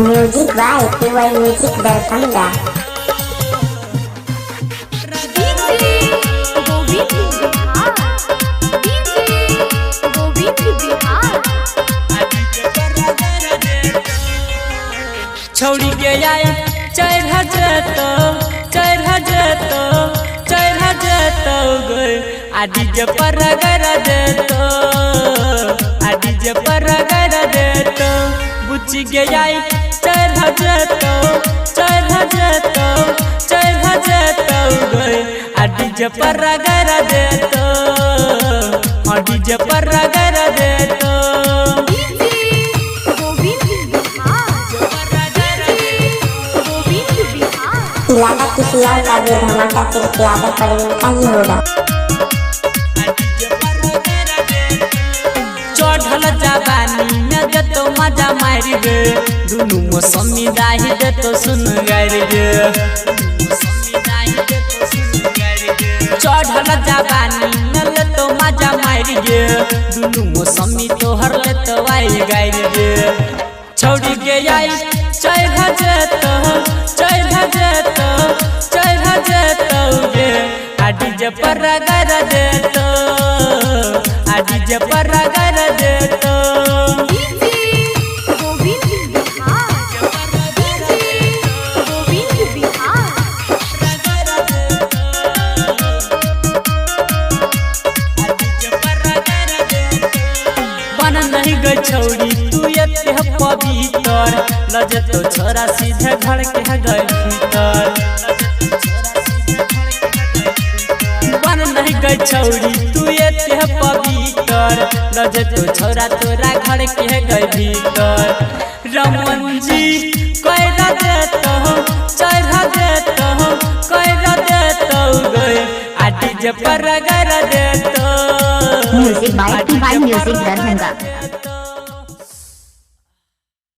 Music by KY music Darbhanga. छोड़ी के आई चढ़ जतो गए आदि जे पर गर देतो बुच्ची के आई चढ़ जतो गए आदि जे पर गर देतो आदि जे पर गर देतो इलाका किसी और का भी धमाका सिर्फ यादव परिवार का ही होगा। चढ़ल जवानी में देतो मजा मारी गे दुनू मौसमी दाही देतो सुन गारी गे चढ़ल जवानी में लेतो मजा मारी गे दुनू मौसमी तोहर लेतो आई गारी गे छोड़ी के आई चढ़ जतो गे आदि जे पर गर देतो आदि जे पर गर देतो बन नहीं गई छौड़ी तू ये पवित्र लजे तो छोरा सीधे घर के गए भीतर बन नहीं गई छौड़ी तू ये पवित्र लजे तो छोरा तोरा घर के गए भीतर रमन जी कैरा देतो चढ़ा देतो गए आदि जे पर गर देतो music by KY music Darbhanga.